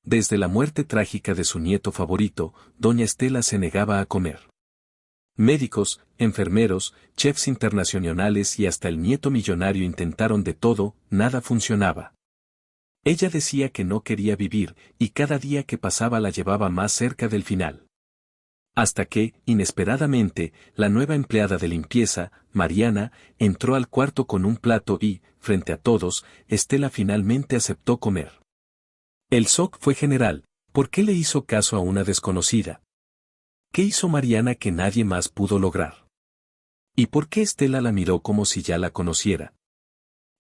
Desde la muerte trágica de su nieto favorito, doña Estela se negaba a comer. Médicos, enfermeros, chefs internacionales y hasta el nieto millonario intentaron de todo, nada funcionaba. Ella decía que no quería vivir, y cada día que pasaba la llevaba más cerca del final. Hasta que, inesperadamente, la nueva empleada de limpieza, Mariana, entró al cuarto con un plato y, frente a todos, Estela finalmente aceptó comer. El shock fue general. ¿Por qué le hizo caso a una desconocida? ¿Qué hizo Mariana que nadie más pudo lograr? ¿Y por qué Estela la miró como si ya la conociera?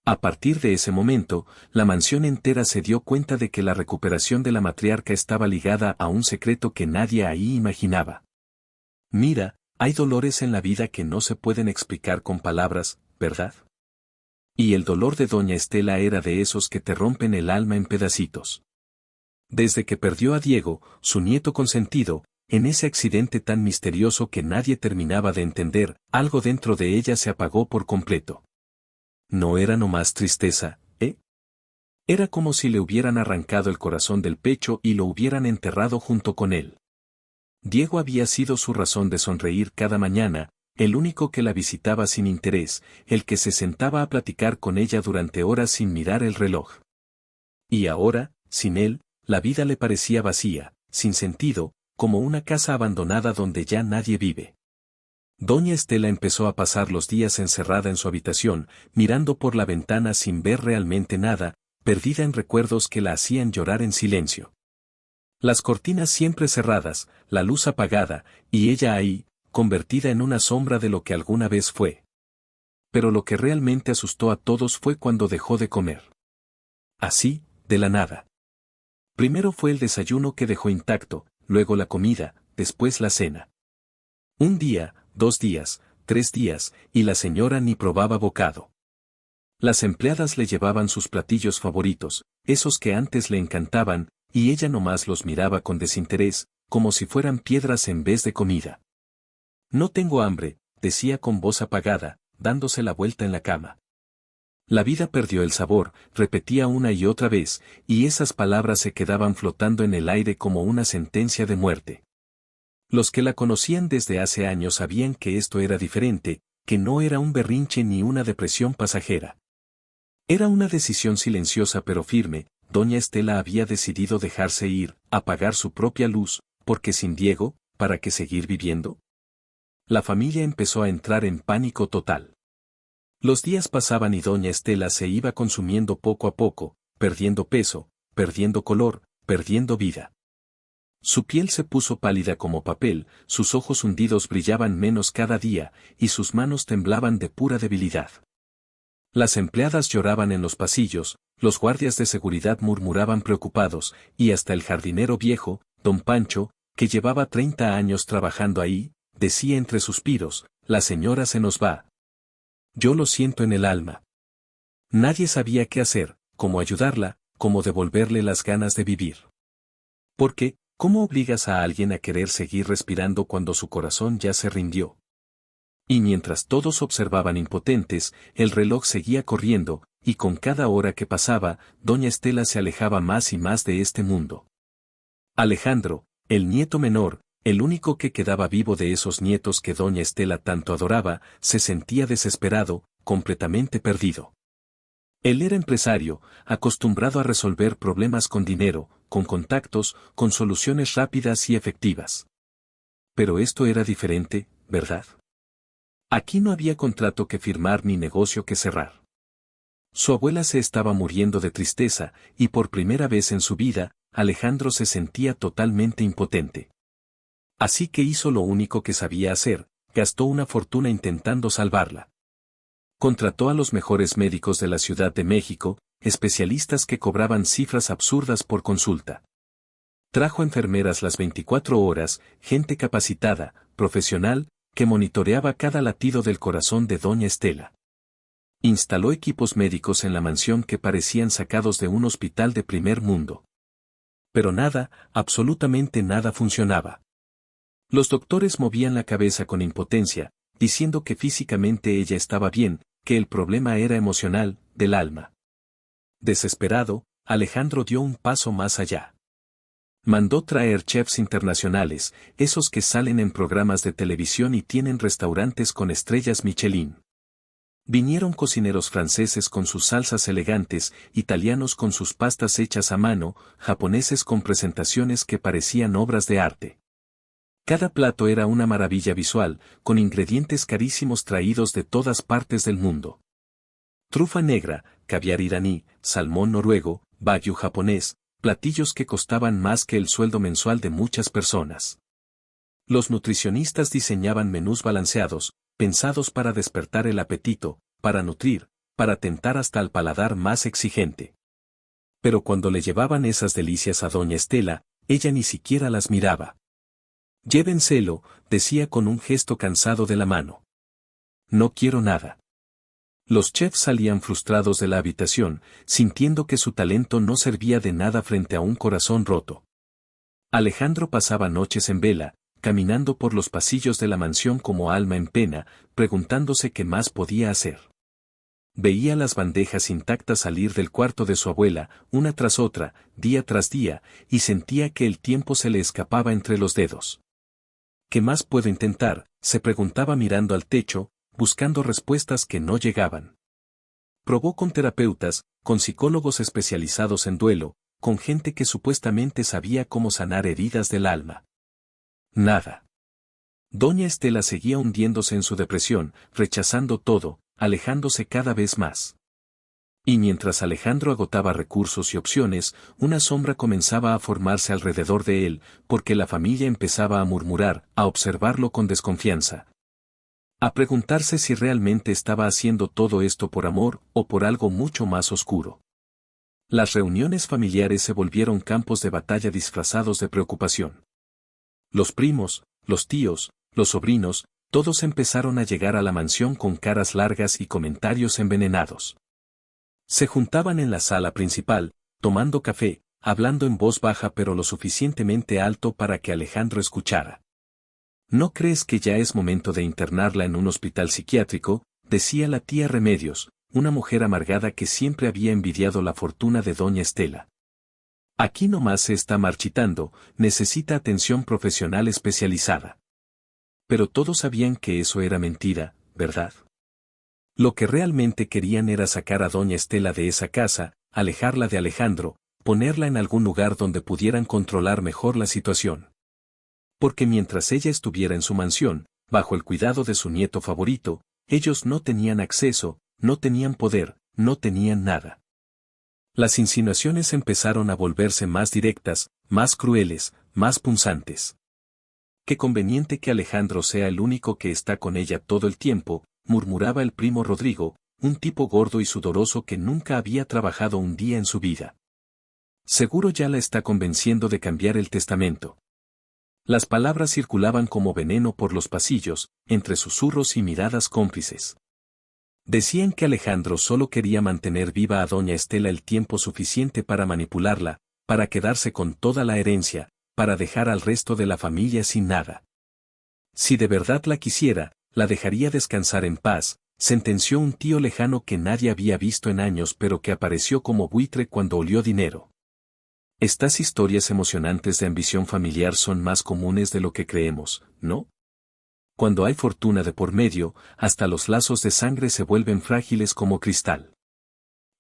A partir de ese momento, la mansión entera se dio cuenta de que la recuperación de la matriarca estaba ligada a un secreto que nadie ahí imaginaba. Mira, hay dolores en la vida que no se pueden explicar con palabras, ¿verdad? Y el dolor de doña Estela era de esos que te rompen el alma en pedacitos. Desde que perdió a Diego, su nieto consentido, en ese accidente tan misterioso que nadie terminaba de entender, algo dentro de ella se apagó por completo. No era nomás tristeza, ¿eh? Era como si le hubieran arrancado el corazón del pecho y lo hubieran enterrado junto con él. Diego había sido su razón de sonreír cada mañana, el único que la visitaba sin interés, el que se sentaba a platicar con ella durante horas sin mirar el reloj. Y ahora, sin él, la vida le parecía vacía, sin sentido, como una casa abandonada donde ya nadie vive. Doña Estela empezó a pasar los días encerrada en su habitación, mirando por la ventana sin ver realmente nada, perdida en recuerdos que la hacían llorar en silencio. Las cortinas siempre cerradas, la luz apagada, y ella ahí, convertida en una sombra de lo que alguna vez fue. Pero lo que realmente asustó a todos fue cuando dejó de comer. Así, de la nada. Primero fue el desayuno que dejó intacto, luego la comida, después la cena. Un día, 2 días, 3 días, y la señora ni probaba bocado. Las empleadas le llevaban sus platillos favoritos, esos que antes le encantaban, y ella nomás los miraba con desinterés, como si fueran piedras en vez de comida. No tengo hambre, decía con voz apagada, dándose la vuelta en la cama. La vida perdió el sabor, repetía una y otra vez, y esas palabras se quedaban flotando en el aire como una sentencia de muerte. Los que la conocían desde hace años sabían que esto era diferente, que no era un berrinche ni una depresión pasajera. Era una decisión silenciosa pero firme. Doña Estela había decidido dejarse ir, apagar su propia luz, porque sin Diego, ¿para qué seguir viviendo? La familia empezó a entrar en pánico total. Los días pasaban y doña Estela se iba consumiendo poco a poco, perdiendo peso, perdiendo color, perdiendo vida. Su piel se puso pálida como papel, sus ojos hundidos brillaban menos cada día, y sus manos temblaban de pura debilidad. Las empleadas lloraban en los pasillos, los guardias de seguridad murmuraban preocupados, y hasta el jardinero viejo, don Pancho, que llevaba 30 años trabajando ahí, decía entre suspiros, la señora se nos va. Yo lo siento en el alma. Nadie sabía qué hacer, cómo ayudarla, cómo devolverle las ganas de vivir. Porque, ¿cómo obligas a alguien a querer seguir respirando cuando su corazón ya se rindió? Y mientras todos observaban impotentes, el reloj seguía corriendo, y con cada hora que pasaba, doña Estela se alejaba más y más de este mundo. Alejandro, el nieto menor, el único que quedaba vivo de esos nietos que doña Estela tanto adoraba, se sentía desesperado, completamente perdido. Él era empresario, acostumbrado a resolver problemas con dinero, con contactos, con soluciones rápidas y efectivas. Pero esto era diferente, ¿verdad? Aquí no había contrato que firmar ni negocio que cerrar. Su abuela se estaba muriendo de tristeza, y por primera vez en su vida, Alejandro se sentía totalmente impotente. Así que hizo lo único que sabía hacer, gastó una fortuna intentando salvarla. Contrató a los mejores médicos de la Ciudad de México, especialistas que cobraban cifras absurdas por consulta. Trajo enfermeras las 24 horas, gente capacitada, profesional, que monitoreaba cada latido del corazón de doña Estela. Instaló equipos médicos en la mansión que parecían sacados de un hospital de primer mundo. Pero nada, absolutamente nada funcionaba. Los doctores movían la cabeza con impotencia, diciendo que físicamente ella estaba bien, que el problema era emocional, del alma. Desesperado, Alejandro dio un paso más allá. Mandó traer chefs internacionales, esos que salen en programas de televisión y tienen restaurantes con estrellas Michelin. Vinieron cocineros franceses con sus salsas elegantes, italianos con sus pastas hechas a mano, japoneses con presentaciones que parecían obras de arte. Cada plato era una maravilla visual, con ingredientes carísimos traídos de todas partes del mundo. Trufa negra, caviar iraní, salmón noruego, wagyu japonés, platillos que costaban más que el sueldo mensual de muchas personas. Los nutricionistas diseñaban menús balanceados, pensados para despertar el apetito, para nutrir, para tentar hasta al paladar más exigente. Pero cuando le llevaban esas delicias a doña Estela, ella ni siquiera las miraba. Llévenselo, decía con un gesto cansado de la mano. No quiero nada. Los chefs salían frustrados de la habitación, sintiendo que su talento no servía de nada frente a un corazón roto. Alejandro pasaba noches en vela, caminando por los pasillos de la mansión como alma en pena, preguntándose qué más podía hacer. Veía las bandejas intactas salir del cuarto de su abuela, una tras otra, día tras día, y sentía que el tiempo se le escapaba entre los dedos. ¿Qué más puedo intentar?, se preguntaba mirando al techo, buscando respuestas que no llegaban. Probó con terapeutas, con psicólogos especializados en duelo, con gente que supuestamente sabía cómo sanar heridas del alma. Nada. Doña Estela seguía hundiéndose en su depresión, rechazando todo, alejándose cada vez más. Y mientras Alejandro agotaba recursos y opciones, una sombra comenzaba a formarse alrededor de él, porque la familia empezaba a murmurar, a observarlo con desconfianza. A preguntarse si realmente estaba haciendo todo esto por amor o por algo mucho más oscuro. Las reuniones familiares se volvieron campos de batalla disfrazados de preocupación. Los primos, los tíos, los sobrinos, todos empezaron a llegar a la mansión con caras largas y comentarios envenenados. Se juntaban en la sala principal, tomando café, hablando en voz baja pero lo suficientemente alto para que Alejandro escuchara. ¿No crees que ya es momento de internarla en un hospital psiquiátrico?, decía la tía Remedios, una mujer amargada que siempre había envidiado la fortuna de doña Estela. Aquí nomás se está marchitando, necesita atención profesional especializada. Pero todos sabían que eso era mentira, ¿verdad? Lo que realmente querían era sacar a doña Estela de esa casa, alejarla de Alejandro, ponerla en algún lugar donde pudieran controlar mejor la situación. Porque mientras ella estuviera en su mansión, bajo el cuidado de su nieto favorito, ellos no tenían acceso, no tenían poder, no tenían nada. Las insinuaciones empezaron a volverse más directas, más crueles, más punzantes. Qué conveniente que Alejandro sea el único que está con ella todo el tiempo, murmuraba el primo Rodrigo, un tipo gordo y sudoroso que nunca había trabajado un día en su vida. Seguro ya la está convenciendo de cambiar el testamento. Las palabras circulaban como veneno por los pasillos, entre susurros y miradas cómplices. Decían que Alejandro solo quería mantener viva a doña Estela el tiempo suficiente para manipularla, para quedarse con toda la herencia, para dejar al resto de la familia sin nada. Si de verdad la quisiera, la dejaría descansar en paz, sentenció un tío lejano que nadie había visto en años pero que apareció como buitre cuando olió dinero. Estas historias emocionantes de ambición familiar son más comunes de lo que creemos, ¿no? Cuando hay fortuna de por medio, hasta los lazos de sangre se vuelven frágiles como cristal.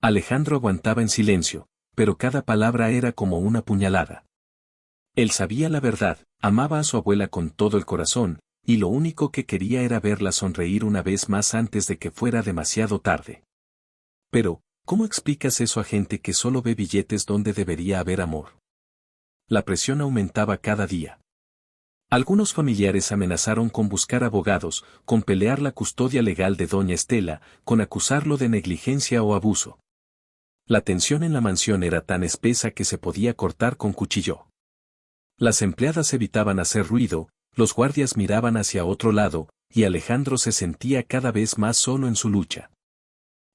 Alejandro aguantaba en silencio, pero cada palabra era como una puñalada. Él sabía la verdad, amaba a su abuela con todo el corazón, y lo único que quería era verla sonreír una vez más antes de que fuera demasiado tarde. Pero, ¿cómo explicas eso a gente que solo ve billetes donde debería haber amor? La presión aumentaba cada día. Algunos familiares amenazaron con buscar abogados, con pelear la custodia legal de doña Estela, con acusarlo de negligencia o abuso. La tensión en la mansión era tan espesa que se podía cortar con cuchillo. Las empleadas evitaban hacer ruido, los guardias miraban hacia otro lado, y Alejandro se sentía cada vez más solo en su lucha.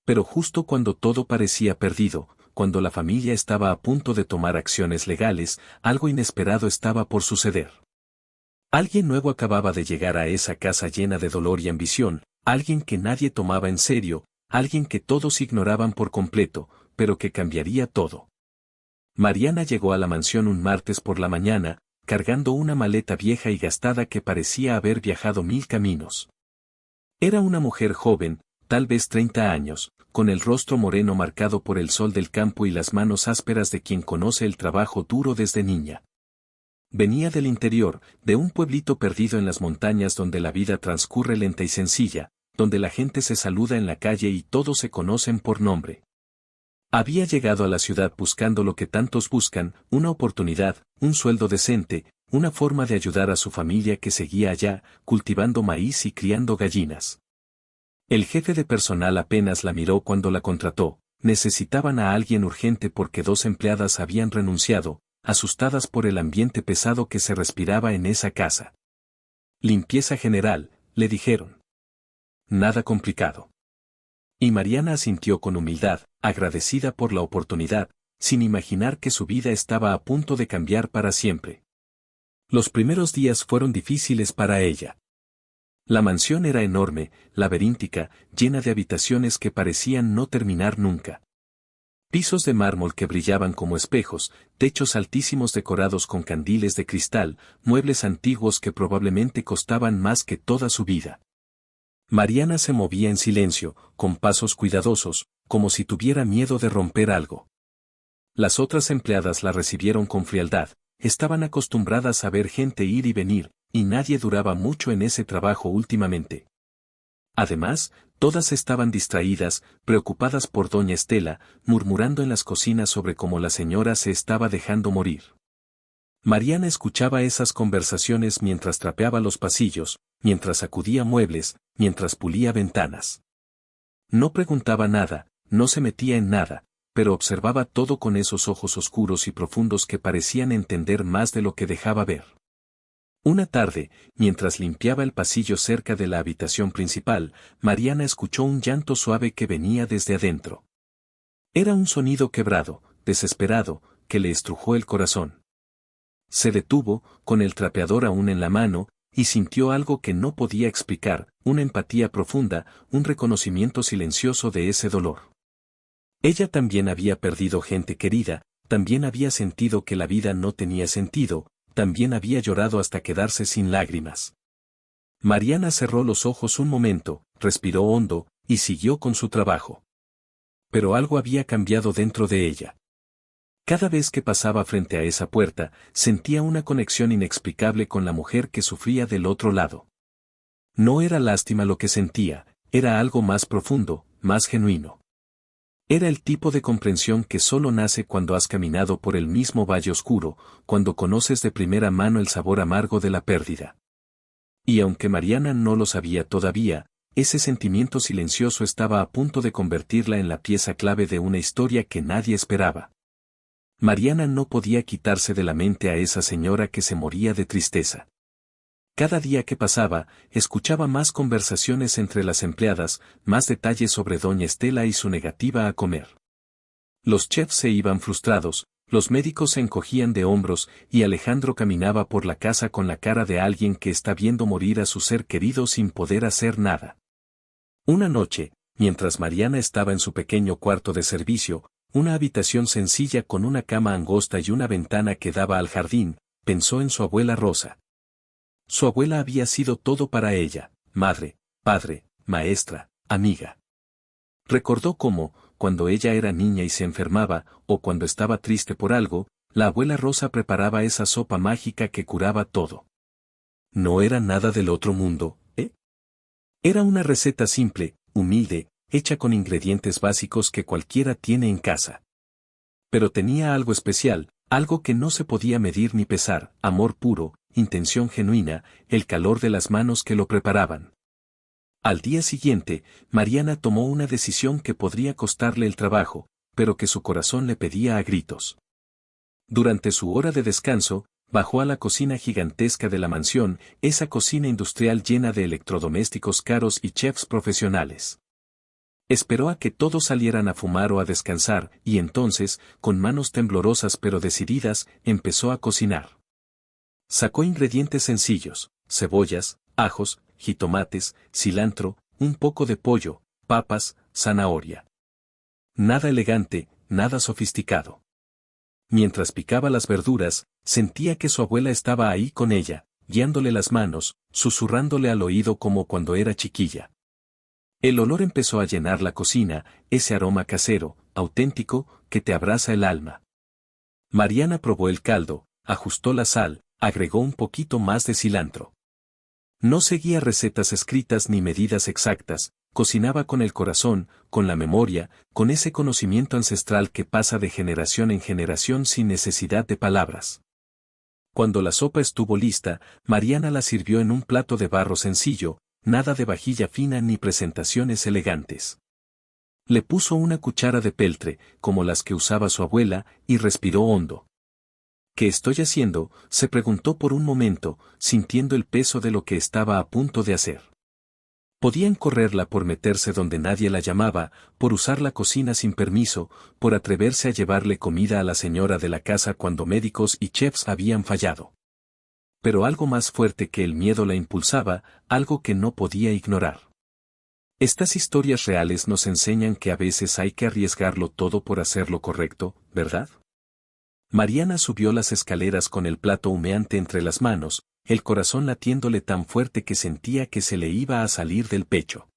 Pero justo cuando todo parecía perdido, cuando la familia estaba a punto de tomar acciones legales, algo inesperado estaba por suceder. Alguien nuevo acababa de llegar a esa casa llena de dolor y ambición, alguien que nadie tomaba en serio, alguien que todos ignoraban por completo, pero que cambiaría todo. Mariana llegó a la mansión un martes por la mañana, cargando una maleta vieja y gastada que parecía haber viajado 1000 caminos. Era una mujer joven, tal vez 30 años, con el rostro moreno marcado por el sol del campo y las manos ásperas de quien conoce el trabajo duro desde niña. Venía del interior, de un pueblito perdido en las montañas donde la vida transcurre lenta y sencilla, donde la gente se saluda en la calle y todos se conocen por nombre. Había llegado a la ciudad buscando lo que tantos buscan, una oportunidad, un sueldo decente, una forma de ayudar a su familia que seguía allá, cultivando maíz y criando gallinas. El jefe de personal apenas la miró cuando la contrató, necesitaban a alguien urgente porque 2 empleadas habían renunciado, asustadas por el ambiente pesado que se respiraba en esa casa. Limpieza general, le dijeron. Nada complicado. Y Mariana asintió con humildad, agradecida por la oportunidad, sin imaginar que su vida estaba a punto de cambiar para siempre. Los primeros días fueron difíciles para ella. La mansión era enorme, laberíntica, llena de habitaciones que parecían no terminar nunca. Pisos de mármol que brillaban como espejos, techos altísimos decorados con candiles de cristal, muebles antiguos que probablemente costaban más que toda su vida. Mariana se movía en silencio, con pasos cuidadosos, como si tuviera miedo de romper algo. Las otras empleadas la recibieron con frialdad, estaban acostumbradas a ver gente ir y venir, y nadie duraba mucho en ese trabajo últimamente. Además, todas estaban distraídas, preocupadas por doña Estela, murmurando en las cocinas sobre cómo la señora se estaba dejando morir. Mariana escuchaba esas conversaciones mientras trapeaba los pasillos, mientras sacudía muebles, mientras pulía ventanas. No preguntaba nada, no se metía en nada, pero observaba todo con esos ojos oscuros y profundos que parecían entender más de lo que dejaba ver. Una tarde, mientras limpiaba el pasillo cerca de la habitación principal, Mariana escuchó un llanto suave que venía desde adentro. Era un sonido quebrado, desesperado, que le estrujó el corazón. Se detuvo, con el trapeador aún en la mano, y sintió algo que no podía explicar, una empatía profunda, un reconocimiento silencioso de ese dolor. Ella también había perdido gente querida, también había sentido que la vida no tenía sentido, también había llorado hasta quedarse sin lágrimas. Mariana cerró los ojos un momento, respiró hondo, y siguió con su trabajo. Pero algo había cambiado dentro de ella. Cada vez que pasaba frente a esa puerta, sentía una conexión inexplicable con la mujer que sufría del otro lado. No era lástima lo que sentía, era algo más profundo, más genuino. Era el tipo de comprensión que solo nace cuando has caminado por el mismo valle oscuro, cuando conoces de primera mano el sabor amargo de la pérdida. Y aunque Mariana no lo sabía todavía, ese sentimiento silencioso estaba a punto de convertirla en la pieza clave de una historia que nadie esperaba. Mariana no podía quitarse de la mente a esa señora que se moría de tristeza. Cada día que pasaba, escuchaba más conversaciones entre las empleadas, más detalles sobre doña Estela y su negativa a comer. Los chefs se iban frustrados, los médicos se encogían de hombros y Alejandro caminaba por la casa con la cara de alguien que está viendo morir a su ser querido sin poder hacer nada. Una noche, mientras Mariana estaba en su pequeño cuarto de servicio, una habitación sencilla con una cama angosta y una ventana que daba al jardín, pensó en su abuela Rosa. Su abuela había sido todo para ella, madre, padre, maestra, amiga. Recordó cómo, cuando ella era niña y se enfermaba, o cuando estaba triste por algo, la abuela Rosa preparaba esa sopa mágica que curaba todo. No era nada del otro mundo, ¿eh? Era una receta simple, humilde, hecha con ingredientes básicos que cualquiera tiene en casa. Pero tenía algo especial, algo que no se podía medir ni pesar, amor puro, intención genuina, el calor de las manos que lo preparaban. Al día siguiente, Mariana tomó una decisión que podría costarle el trabajo, pero que su corazón le pedía a gritos. Durante su hora de descanso, bajó a la cocina gigantesca de la mansión, esa cocina industrial llena de electrodomésticos caros y chefs profesionales. Esperó a que todos salieran a fumar o a descansar, y entonces, con manos temblorosas pero decididas, empezó a cocinar. Sacó ingredientes sencillos, cebollas, ajos, jitomates, cilantro, un poco de pollo, papas, zanahoria. Nada elegante, nada sofisticado. Mientras picaba las verduras, sentía que su abuela estaba ahí con ella, guiándole las manos, susurrándole al oído como cuando era chiquilla. El olor empezó a llenar la cocina, ese aroma casero, auténtico, que te abraza el alma. Mariana probó el caldo, ajustó la sal, agregó un poquito más de cilantro. No seguía recetas escritas ni medidas exactas, cocinaba con el corazón, con la memoria, con ese conocimiento ancestral que pasa de generación en generación sin necesidad de palabras. Cuando la sopa estuvo lista, Mariana la sirvió en un plato de barro sencillo, nada de vajilla fina ni presentaciones elegantes. Le puso una cuchara de peltre, como las que usaba su abuela, y respiró hondo. ¿Qué estoy haciendo?, se preguntó por un momento, sintiendo el peso de lo que estaba a punto de hacer. Podían correrla por meterse donde nadie la llamaba, por usar la cocina sin permiso, por atreverse a llevarle comida a la señora de la casa cuando médicos y chefs habían fallado. Pero algo más fuerte que el miedo la impulsaba, algo que no podía ignorar. Estas historias reales nos enseñan que a veces hay que arriesgarlo todo por hacer lo correcto, ¿verdad? Mariana subió las escaleras con el plato humeante entre las manos, el corazón latiéndole tan fuerte que sentía que se le iba a salir del pecho.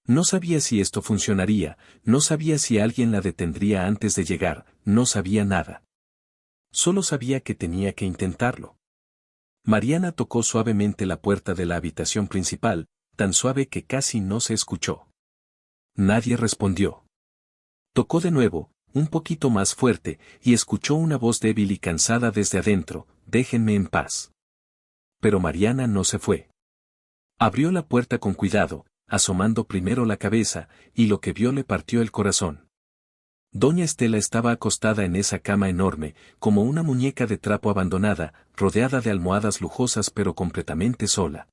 No sabía si esto funcionaría, no sabía si alguien la detendría antes de llegar, no sabía nada. Solo sabía que tenía que intentarlo. Mariana tocó suavemente la puerta de la habitación principal, tan suave que casi no se escuchó. Nadie respondió. Tocó de nuevo, un poquito más fuerte, y escuchó una voz débil y cansada desde adentro: «Déjenme en paz». Pero Mariana no se fue. Abrió la puerta con cuidado, asomando primero la cabeza, y lo que vio le partió el corazón. Doña Estela estaba acostada en esa cama enorme, como una muñeca de trapo abandonada, rodeada de almohadas lujosas pero completamente sola.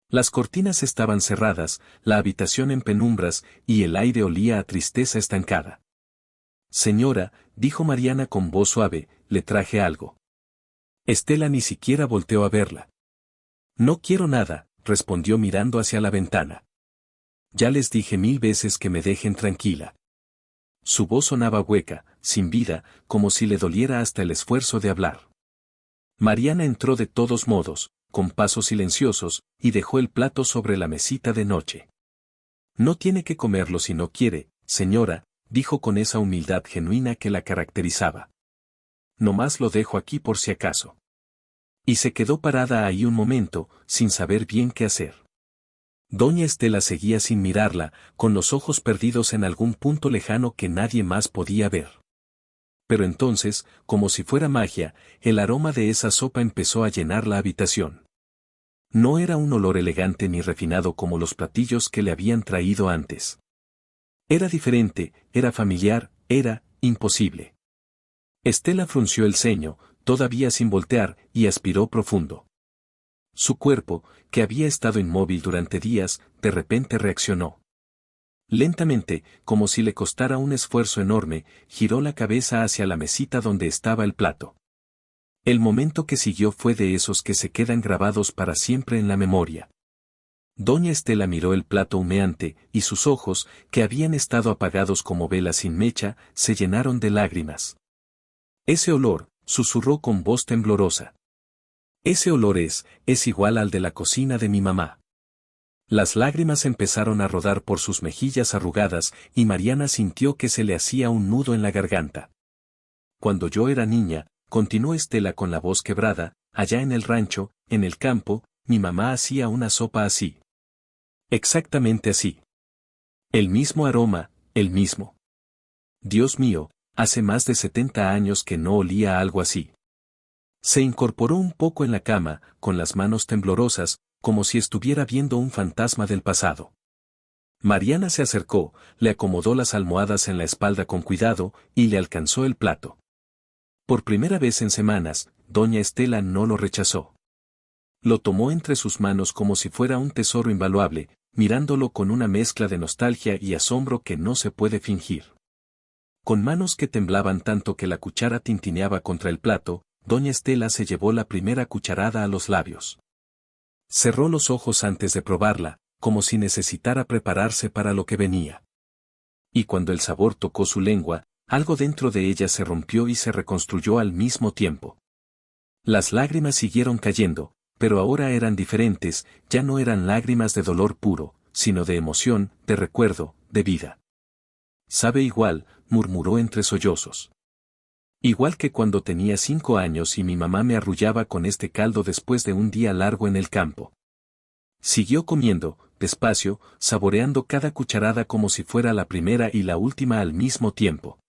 Las cortinas estaban cerradas, la habitación en penumbras, y el aire olía a tristeza estancada. «Señora», dijo Mariana con voz suave, «le traje algo». Estela ni siquiera volteó a verla. «No quiero nada», respondió mirando hacia la ventana. «Ya les dije 1000 veces que me dejen tranquila». Su voz sonaba hueca, sin vida, como si le doliera hasta el esfuerzo de hablar. Mariana entró de todos modos, con pasos silenciosos, y dejó el plato sobre la mesita de noche. «No tiene que comerlo si no quiere, señora», dijo con esa humildad genuina que la caracterizaba. «Nomás lo dejo aquí por si acaso». Y se quedó parada ahí un momento, sin saber bien qué hacer. Doña Estela seguía sin mirarla, con los ojos perdidos en algún punto lejano que nadie más podía ver. Pero entonces, como si fuera magia, el aroma de esa sopa empezó a llenar la habitación. No era un olor elegante ni refinado como los platillos que le habían traído antes. Era diferente, era familiar, era imposible. Estela frunció el ceño, todavía sin voltear, y aspiró profundo. Su cuerpo, que había estado inmóvil durante días, de repente reaccionó. Lentamente, como si le costara un esfuerzo enorme, giró la cabeza hacia la mesita donde estaba el plato. El momento que siguió fue de esos que se quedan grabados para siempre en la memoria. Doña Estela miró el plato humeante, y sus ojos, que habían estado apagados como velas sin mecha, se llenaron de lágrimas. «Ese olor», susurró con voz temblorosa. «Ese olor es igual al de la cocina de mi mamá». Las lágrimas empezaron a rodar por sus mejillas arrugadas, y Mariana sintió que se le hacía un nudo en la garganta. «Cuando yo era niña», continuó Estela con la voz quebrada, «allá en el rancho, en el campo, mi mamá hacía una sopa así. Exactamente así. El mismo aroma, el mismo. Dios mío, hace más de 70 años que no olía algo así». Se incorporó un poco en la cama, con las manos temblorosas, como si estuviera viendo un fantasma del pasado. Mariana se acercó, le acomodó las almohadas en la espalda con cuidado, y le alcanzó el plato. Por primera vez en semanas, doña Estela no lo rechazó. Lo tomó entre sus manos como si fuera un tesoro invaluable, mirándolo con una mezcla de nostalgia y asombro que no se puede fingir. Con manos que temblaban tanto que la cuchara tintineaba contra el plato, doña Estela se llevó la primera cucharada a los labios. Cerró los ojos antes de probarla, como si necesitara prepararse para lo que venía. Y cuando el sabor tocó su lengua, algo dentro de ella se rompió y se reconstruyó al mismo tiempo. Las lágrimas siguieron cayendo, pero ahora eran diferentes, ya no eran lágrimas de dolor puro, sino de emoción, de recuerdo, de vida. Sabe igual, murmuró entre sollozos. Igual que cuando tenía 5 años y mi mamá me arrullaba con este caldo después de un día largo en el campo. Siguió comiendo, despacio, saboreando cada cucharada como si fuera la primera y la última al mismo tiempo.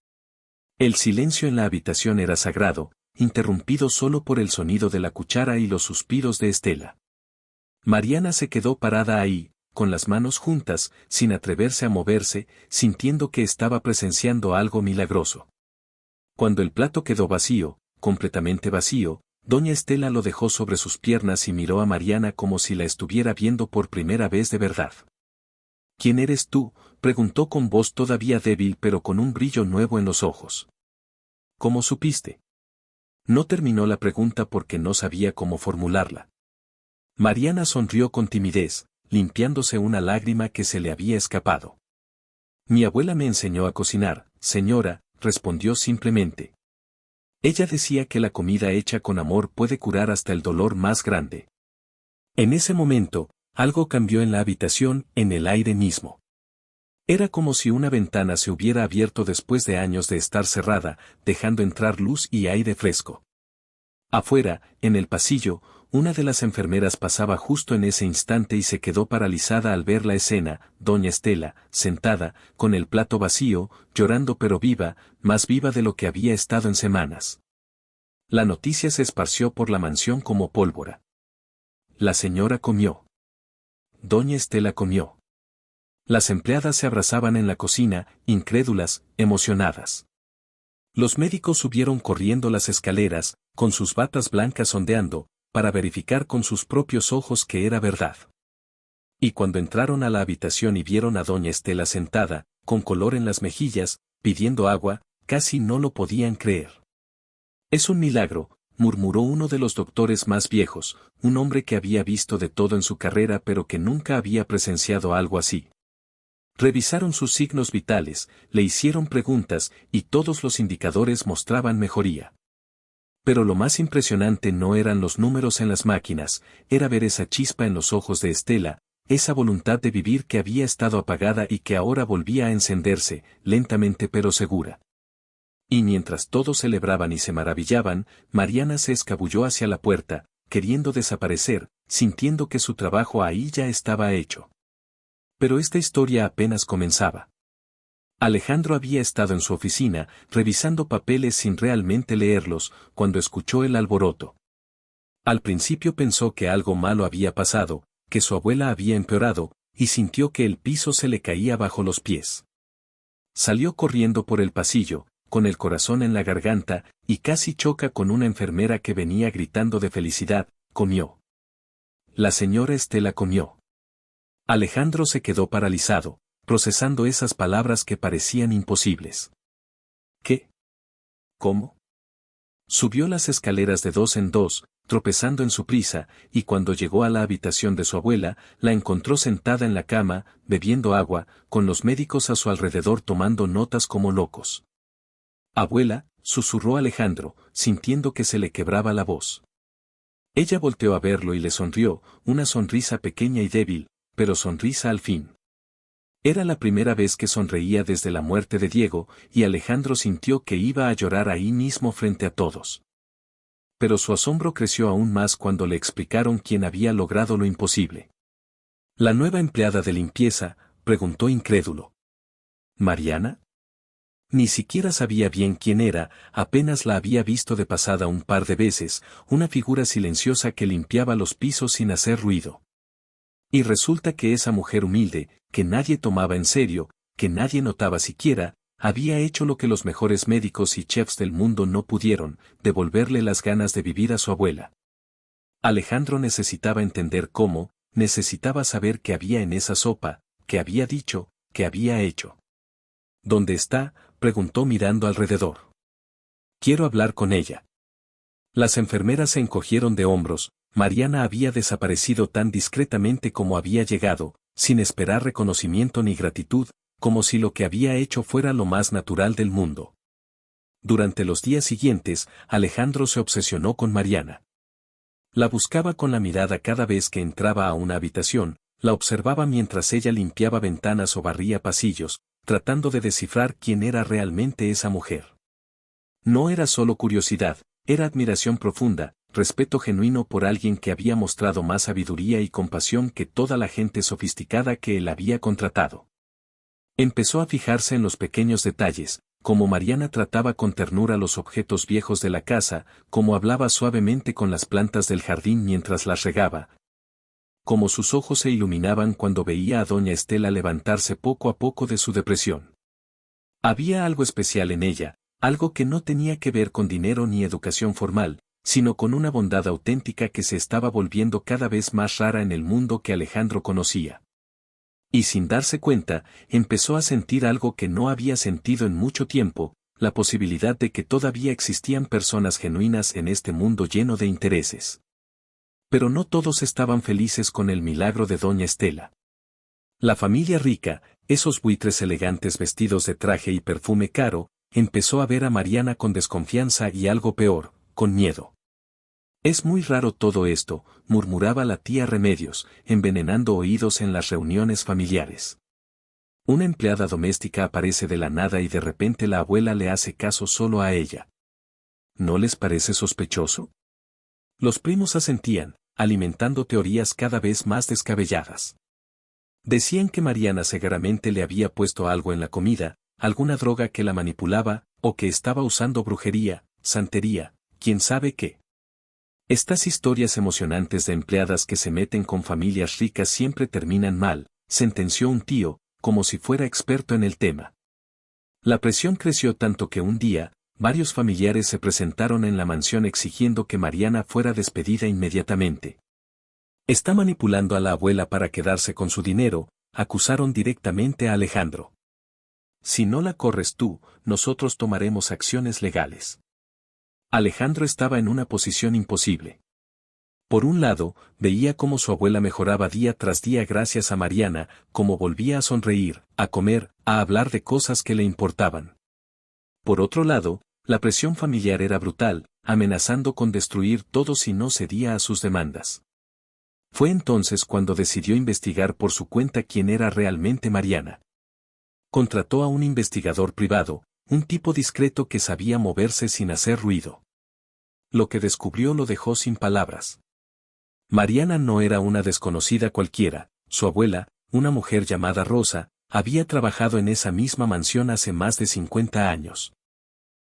El silencio en la habitación era sagrado, interrumpido solo por el sonido de la cuchara y los suspiros de Estela. Mariana se quedó parada ahí, con las manos juntas, sin atreverse a moverse, sintiendo que estaba presenciando algo milagroso. Cuando el plato quedó vacío, completamente vacío, doña Estela lo dejó sobre sus piernas y miró a Mariana como si la estuviera viendo por primera vez de verdad. ¿Quién eres tú?, preguntó con voz todavía débil pero con un brillo nuevo en los ojos. ¿Cómo supiste? No terminó la pregunta porque no sabía cómo formularla. Mariana sonrió con timidez, limpiándose una lágrima que se le había escapado. Mi abuela me enseñó a cocinar, señora, respondió simplemente. Ella decía que la comida hecha con amor puede curar hasta el dolor más grande. En ese momento, algo cambió en la habitación, en el aire mismo. Era como si una ventana se hubiera abierto después de años de estar cerrada, dejando entrar luz y aire fresco. Afuera, en el pasillo, una de las enfermeras pasaba justo en ese instante y se quedó paralizada al ver la escena, doña Estela, sentada, con el plato vacío, llorando pero viva, más viva de lo que había estado en semanas. La noticia se esparció por la mansión como pólvora. La señora comió. Doña Estela comió. Las empleadas se abrazaban en la cocina, incrédulas, emocionadas. Los médicos subieron corriendo las escaleras, con sus batas blancas ondeando, para verificar con sus propios ojos que era verdad. Y cuando entraron a la habitación y vieron a doña Estela sentada, con color en las mejillas, pidiendo agua, casi no lo podían creer. Es un milagro, murmuró uno de los doctores más viejos, un hombre que había visto de todo en su carrera pero que nunca había presenciado algo así. Revisaron sus signos vitales, le hicieron preguntas y todos los indicadores mostraban mejoría. Pero lo más impresionante no eran los números en las máquinas, era ver esa chispa en los ojos de Estela, esa voluntad de vivir que había estado apagada y que ahora volvía a encenderse, lentamente pero segura. Y mientras todos celebraban y se maravillaban, Mariana se escabulló hacia la puerta, queriendo desaparecer, sintiendo que su trabajo ahí ya estaba hecho. Pero esta historia apenas comenzaba. Alejandro había estado en su oficina, revisando papeles sin realmente leerlos, cuando escuchó el alboroto. Al principio pensó que algo malo había pasado, que su abuela había empeorado, y sintió que el piso se le caía bajo los pies. Salió corriendo por el pasillo, con el corazón en la garganta, y casi choca con una enfermera que venía gritando de felicidad, comió. La señora Estela comió. Alejandro se quedó paralizado, procesando esas palabras que parecían imposibles. ¿Qué? ¿Cómo? Subió las escaleras de 2 en 2, tropezando en su prisa, y cuando llegó a la habitación de su abuela, la encontró sentada en la cama, bebiendo agua, con los médicos a su alrededor tomando notas como locos. Abuela, susurró Alejandro, sintiendo que se le quebraba la voz. Ella volteó a verlo y le sonrió, una sonrisa pequeña y débil, pero sonrisa al fin. Era la primera vez que sonreía desde la muerte de Diego, y Alejandro sintió que iba a llorar ahí mismo frente a todos. Pero su asombro creció aún más cuando le explicaron quién había logrado lo imposible. ¿La nueva empleada de limpieza?, preguntó incrédulo. ¿Mariana? Ni siquiera sabía bien quién era, apenas la había visto de pasada un par de veces, una figura silenciosa que limpiaba los pisos sin hacer ruido. Y resulta que esa mujer humilde, que nadie tomaba en serio, que nadie notaba siquiera, había hecho lo que los mejores médicos y chefs del mundo no pudieron, devolverle las ganas de vivir a su abuela. Alejandro necesitaba entender cómo, necesitaba saber qué había en esa sopa, qué había dicho, qué había hecho. ¿Dónde está?, preguntó mirando alrededor. Quiero hablar con ella. Las enfermeras se encogieron de hombros. Mariana había desaparecido tan discretamente como había llegado, sin esperar reconocimiento ni gratitud, como si lo que había hecho fuera lo más natural del mundo. Durante los días siguientes, Alejandro se obsesionó con Mariana. La buscaba con la mirada cada vez que entraba a una habitación, la observaba mientras ella limpiaba ventanas o barría pasillos, tratando de descifrar quién era realmente esa mujer. No era solo curiosidad, era admiración profunda, respeto genuino por alguien que había mostrado más sabiduría y compasión que toda la gente sofisticada que él había contratado. Empezó a fijarse en los pequeños detalles, como Mariana trataba con ternura los objetos viejos de la casa, como hablaba suavemente con las plantas del jardín mientras las regaba, como sus ojos se iluminaban cuando veía a doña Estela levantarse poco a poco de su depresión. Había algo especial en ella, algo que no tenía que ver con dinero ni educación formal, sino con una bondad auténtica que se estaba volviendo cada vez más rara en el mundo que Alejandro conocía. Y sin darse cuenta, empezó a sentir algo que no había sentido en mucho tiempo, la posibilidad de que todavía existían personas genuinas en este mundo lleno de intereses. Pero no todos estaban felices con el milagro de doña Estela. La familia rica, esos buitres elegantes vestidos de traje y perfume caro, empezó a ver a Mariana con desconfianza y algo peor, con miedo. Es muy raro todo esto, murmuraba la tía Remedios, envenenando oídos en las reuniones familiares. Una empleada doméstica aparece de la nada y de repente la abuela le hace caso solo a ella. ¿No les parece sospechoso? Los primos asentían, alimentando teorías cada vez más descabelladas. Decían que Mariana seguramente le había puesto algo en la comida, alguna droga que la manipulaba, o que estaba usando brujería, santería, quién sabe qué. Estas historias emocionantes de empleadas que se meten con familias ricas siempre terminan mal, sentenció un tío, como si fuera experto en el tema. La presión creció tanto que un día, varios familiares se presentaron en la mansión exigiendo que Mariana fuera despedida inmediatamente. Está manipulando a la abuela para quedarse con su dinero, acusaron directamente a Alejandro. Si no la corres tú, nosotros tomaremos acciones legales. Alejandro estaba en una posición imposible. Por un lado, veía cómo su abuela mejoraba día tras día gracias a Mariana, cómo volvía a sonreír, a comer, a hablar de cosas que le importaban. Por otro lado, la presión familiar era brutal, amenazando con destruir todo si no cedía a sus demandas. Fue entonces cuando decidió investigar por su cuenta quién era realmente Mariana. Contrató a un investigador privado, un tipo discreto que sabía moverse sin hacer ruido. Lo que descubrió lo dejó sin palabras. Mariana no era una desconocida cualquiera, su abuela, una mujer llamada Rosa, había trabajado en esa misma mansión hace más de 50 años.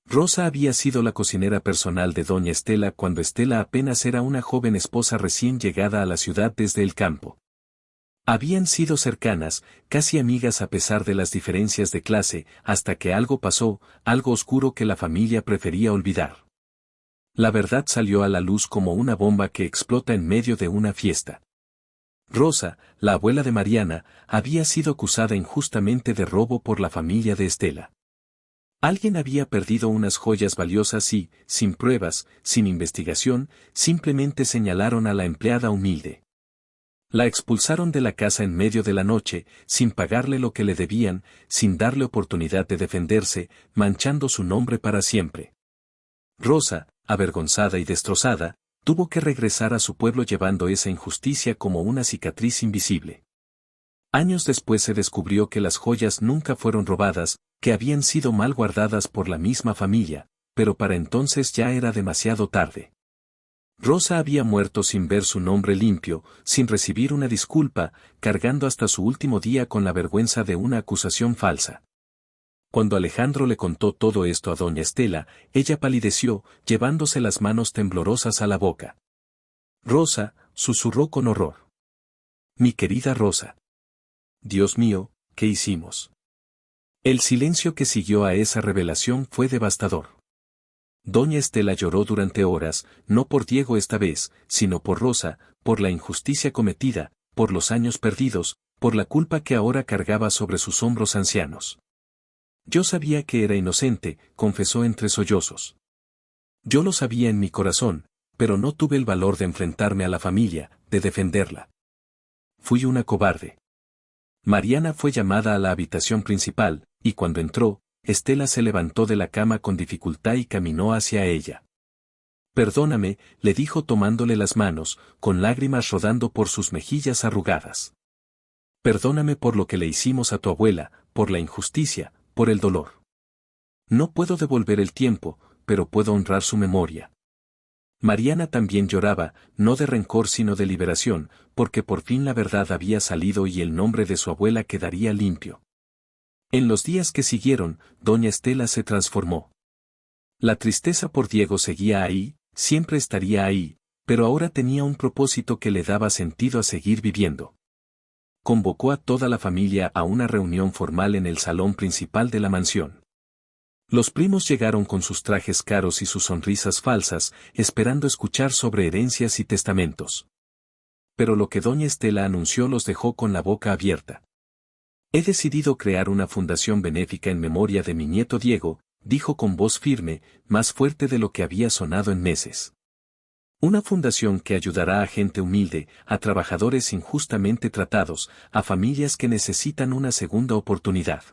Rosa había sido la cocinera personal de doña Estela cuando Estela apenas era una joven esposa recién llegada a la ciudad desde el campo. Habían sido cercanas, casi amigas a pesar de las diferencias de clase, hasta que algo pasó, algo oscuro que la familia prefería olvidar. La verdad salió a la luz como una bomba que explota en medio de una fiesta. Rosa, la abuela de Mariana, había sido acusada injustamente de robo por la familia de Estela. Alguien había perdido unas joyas valiosas y, sin pruebas, sin investigación, simplemente señalaron a la empleada humilde. La expulsaron de la casa en medio de la noche, sin pagarle lo que le debían, sin darle oportunidad de defenderse, manchando su nombre para siempre. Rosa, avergonzada y destrozada, tuvo que regresar a su pueblo llevando esa injusticia como una cicatriz invisible. Años después se descubrió que las joyas nunca fueron robadas, que habían sido mal guardadas por la misma familia, pero para entonces ya era demasiado tarde. Rosa había muerto sin ver su nombre limpio, sin recibir una disculpa, cargando hasta su último día con la vergüenza de una acusación falsa. Cuando Alejandro le contó todo esto a doña Estela, ella palideció, llevándose las manos temblorosas a la boca. Rosa, susurró con horror. Mi querida Rosa. Dios mío, ¿qué hicimos? El silencio que siguió a esa revelación fue devastador. Doña Estela lloró durante horas, no por Diego esta vez, sino por Rosa, por la injusticia cometida, por los años perdidos, por la culpa que ahora cargaba sobre sus hombros ancianos. Yo sabía que era inocente, confesó entre sollozos. Yo lo sabía en mi corazón, pero no tuve el valor de enfrentarme a la familia, de defenderla. Fui una cobarde. Mariana fue llamada a la habitación principal, y cuando entró, Estela se levantó de la cama con dificultad y caminó hacia ella. Perdóname, le dijo tomándole las manos, con lágrimas rodando por sus mejillas arrugadas. Perdóname por lo que le hicimos a tu abuela, por la injusticia, por el dolor. No puedo devolver el tiempo, pero puedo honrar su memoria. Mariana también lloraba, no de rencor sino de liberación, porque por fin la verdad había salido y el nombre de su abuela quedaría limpio. En los días que siguieron, doña Estela se transformó. La tristeza por Diego seguía ahí, siempre estaría ahí, pero ahora tenía un propósito que le daba sentido a seguir viviendo. Convocó a toda la familia a una reunión formal en el salón principal de la mansión. Los primos llegaron con sus trajes caros y sus sonrisas falsas, esperando escuchar sobre herencias y testamentos. Pero lo que doña Estela anunció los dejó con la boca abierta. He decidido crear una fundación benéfica en memoria de mi nieto Diego, dijo con voz firme, más fuerte de lo que había sonado en meses. Una fundación que ayudará a gente humilde, a trabajadores injustamente tratados, a familias que necesitan una segunda oportunidad.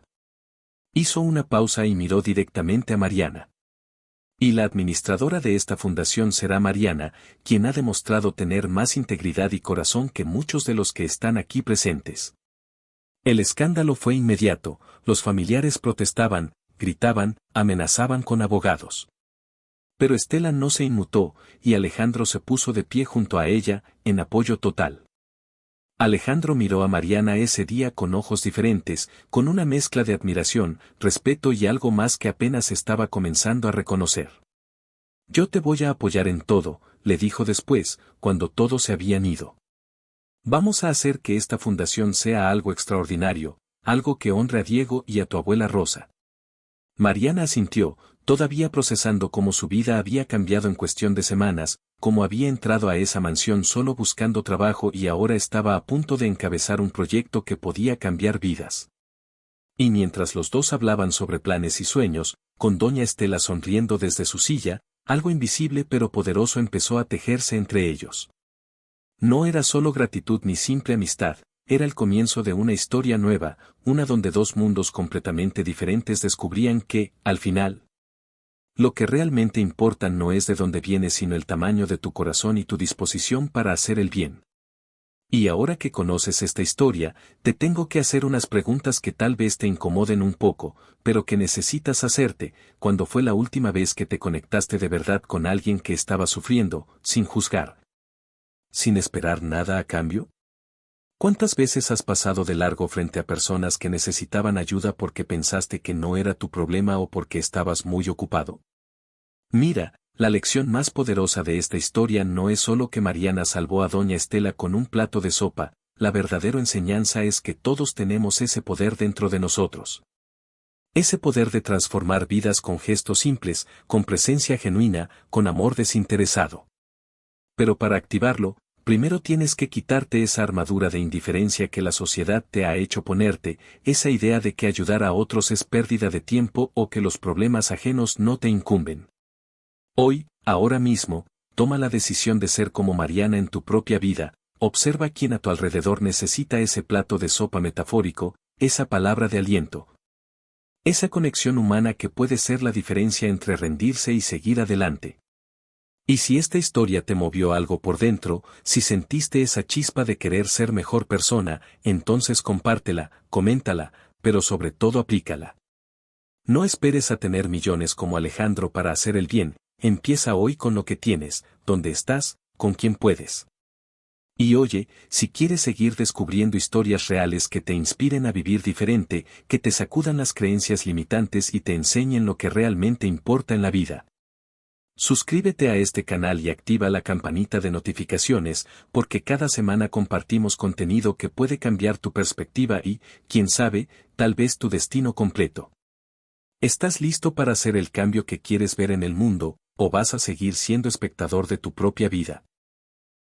Hizo una pausa y miró directamente a Mariana. Y la administradora de esta fundación será Mariana, quien ha demostrado tener más integridad y corazón que muchos de los que están aquí presentes. El escándalo fue inmediato, los familiares protestaban, gritaban, amenazaban con abogados. Pero Estela no se inmutó, y Alejandro se puso de pie junto a ella, en apoyo total. Alejandro miró a Mariana ese día con ojos diferentes, con una mezcla de admiración, respeto y algo más que apenas estaba comenzando a reconocer. Yo te voy a apoyar en todo, le dijo después, cuando todos se habían ido. Vamos a hacer que esta fundación sea algo extraordinario, algo que honre a Diego y a tu abuela Rosa. Mariana asintió, todavía procesando cómo su vida había cambiado en cuestión de semanas, cómo había entrado a esa mansión solo buscando trabajo y ahora estaba a punto de encabezar un proyecto que podía cambiar vidas. Y mientras los dos hablaban sobre planes y sueños, con doña Estela sonriendo desde su silla, algo invisible pero poderoso empezó a tejerse entre ellos. No era solo gratitud ni simple amistad, era el comienzo de una historia nueva, una donde dos mundos completamente diferentes descubrían que, al final, lo que realmente importa no es de dónde vienes sino el tamaño de tu corazón y tu disposición para hacer el bien. Y ahora que conoces esta historia, te tengo que hacer unas preguntas que tal vez te incomoden un poco, pero que necesitas hacerte. ¿Cuándo fue la última vez que te conectaste de verdad con alguien que estaba sufriendo, sin juzgar? ¿Sin esperar nada a cambio? ¿Cuántas veces has pasado de largo frente a personas que necesitaban ayuda porque pensaste que no era tu problema o porque estabas muy ocupado? Mira, la lección más poderosa de esta historia no es solo que Mariana salvó a doña Estela con un plato de sopa, la verdadera enseñanza es que todos tenemos ese poder dentro de nosotros. Ese poder de transformar vidas con gestos simples, con presencia genuina, con amor desinteresado. Pero para activarlo, primero tienes que quitarte esa armadura de indiferencia que la sociedad te ha hecho ponerte, esa idea de que ayudar a otros es pérdida de tiempo o que los problemas ajenos no te incumben. Hoy, ahora mismo, toma la decisión de ser como Mariana en tu propia vida, observa quién a tu alrededor necesita ese plato de sopa metafórico, esa palabra de aliento. Esa conexión humana que puede ser la diferencia entre rendirse y seguir adelante. Y si esta historia te movió algo por dentro, si sentiste esa chispa de querer ser mejor persona, entonces compártela, coméntala, pero sobre todo aplícala. No esperes a tener millones como Alejandro para hacer el bien, empieza hoy con lo que tienes, donde estás, con quien puedes. Y oye, si quieres seguir descubriendo historias reales que te inspiren a vivir diferente, que te sacudan las creencias limitantes y te enseñen lo que realmente importa en la vida. Suscríbete a este canal y activa la campanita de notificaciones, porque cada semana compartimos contenido que puede cambiar tu perspectiva y, quién sabe, tal vez tu destino completo. ¿Estás listo para hacer el cambio que quieres ver en el mundo, o vas a seguir siendo espectador de tu propia vida?